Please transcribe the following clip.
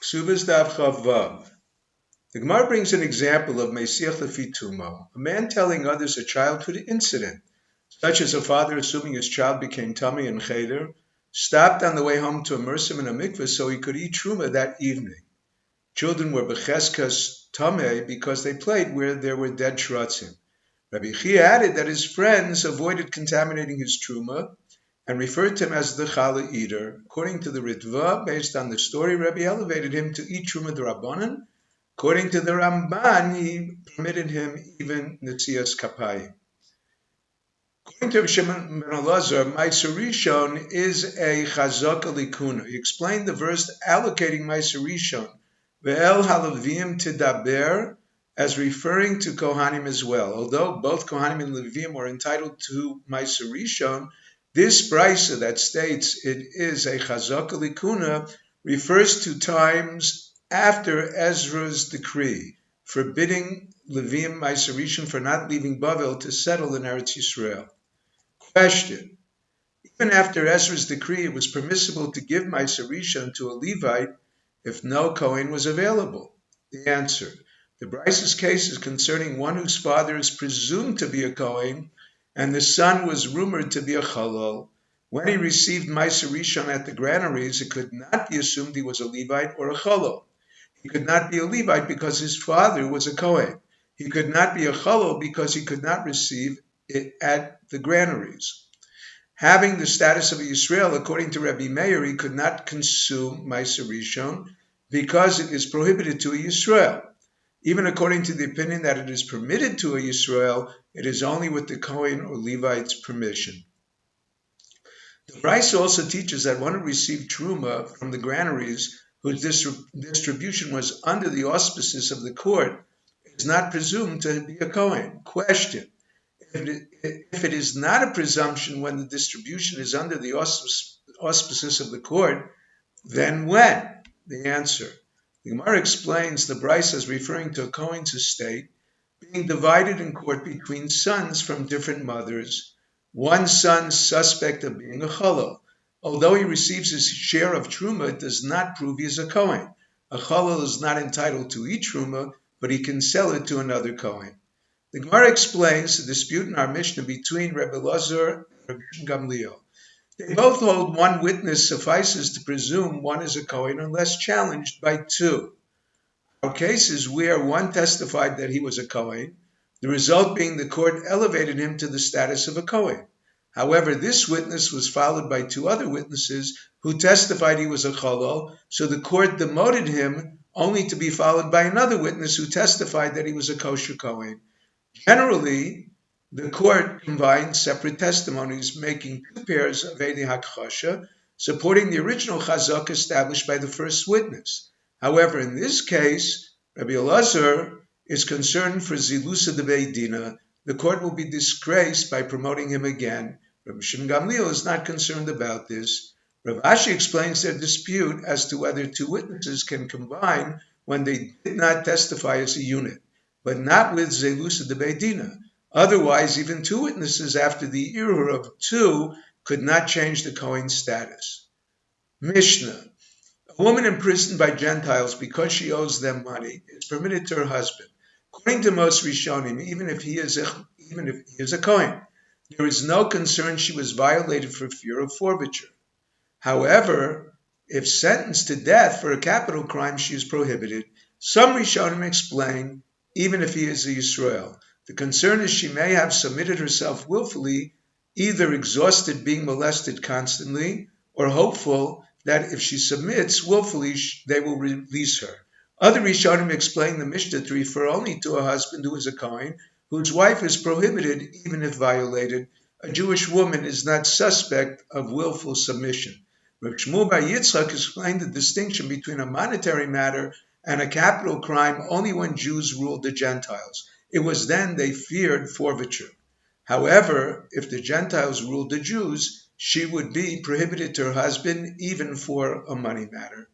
Kesubos Daf Vav. The Gemara brings an example of Mesiach Lefi Tumo, a man telling others a childhood incident, such as a father assuming his child became tummy and cheder, stopped on the way home to immerse him in a mikveh so he could eat truma that evening. Children were becheskas tameh because they played where there were dead shratzim. Rabbi Akiva added that his friends avoided contaminating his truma and referred to him as the challah eater. According to the Ritva, based on the story, Rabbi elevated him to eat truma d'Rabbanan. According to the Ramban, he permitted him even Netzias Kapayim. According to Shimon ben Elazar, Ma'aser Rishon is a chazaka likuna. He explained the verse allocating Ma'aser Rishon, ve'el halavim tidaber, as referring to Kohanim as well. Although both Kohanim and Levim are entitled to Ma'aser Rishon, this brisa that states it is a chazaka likuna refers to times after Ezra's decree forbidding Levim Ma'aser Rishon for not leaving Bavel to settle in Eretz Yisrael. Question: even after Ezra's decree, it was permissible to give Ma'aser Rishon to a Levite if no Kohen was available. The answer: the Brisa's case is concerning one whose father is presumed to be a Kohen, and the son was rumored to be a Chalal. When he received Ma'aser Rishon at the granaries, it could not be assumed he was a Levite or a Chalal. He could not be a Levite because his father was a Kohen. He could not be a Chalal because he could not receive it at the granaries. Having the status of a Yisrael, according to Rabbi Meir, he could not consume Ma'aser Rishon because it is prohibited to a Yisrael. Even according to the opinion that it is permitted to a Yisrael, it is only with the Kohen or Levite's permission. The Brisa also teaches that one who received Truma from the granaries, whose distribution was under the auspices of the court, is not presumed to be a Kohen. Question: if it is not a presumption when the distribution is under the auspices of the court, then when? The answer: the Gemara explains the Brisa as referring to a Kohen's estate being divided in court between sons from different mothers, one son suspect of being a Chalal. Although he receives his share of Truma, it does not prove he is a Kohen. A Chalal is not entitled to eat Truma, but he can sell it to another Kohen. The Gemara explains the dispute in our Mishnah between Rabbi Elazar and Rabbi Gamliel. They both hold one witness suffices to presume one is a Kohen unless challenged by two. Our case is where one testified that he was a Kohen, the result being the court elevated him to the status of a Kohen. However, this witness was followed by two other witnesses who testified he was a Chalal, so the court demoted him only to be followed by another witness who testified that he was a kosher Kohen. Generally, the court combined separate testimonies, making two pairs of Eidei Hakchasha, supporting the original chazak established by the first witness. However, in this case, Rabbi Elazar is concerned for Zilusa de Beidina. The court will be disgraced by promoting him again. Rabbi Shimon Gamliel is not concerned about this. Rav Ashi explains their dispute as to whether two witnesses can combine when they did not testify as a unit, but not with Zelusa de Beidina. Otherwise, even two witnesses after the error of two could not change the Kohen's status. Mishnah: a woman imprisoned by Gentiles because she owes them money is permitted to her husband. According to most Rishonim, even if he is a Kohen, there is no concern she was violated for fear of forfeiture. However, if sentenced to death for a capital crime, she is prohibited. Some Rishonim explain, even if he is a Yisrael, the concern is she may have submitted herself willfully, either exhausted being molested constantly, or hopeful that if she submits willfully, they will release her. Other Rishonim explain the Mishnah to refer only to a husband who is a Kohen, whose wife is prohibited even if violated. A Jewish woman is not suspect of willful submission. Rav Shmuel bar Yitzchak explained the distinction between a monetary matter and a capital crime only when Jews ruled the Gentiles. It was then they feared forfeiture. However, if the Gentiles ruled the Jews, she would be prohibited to her husband even for a money matter.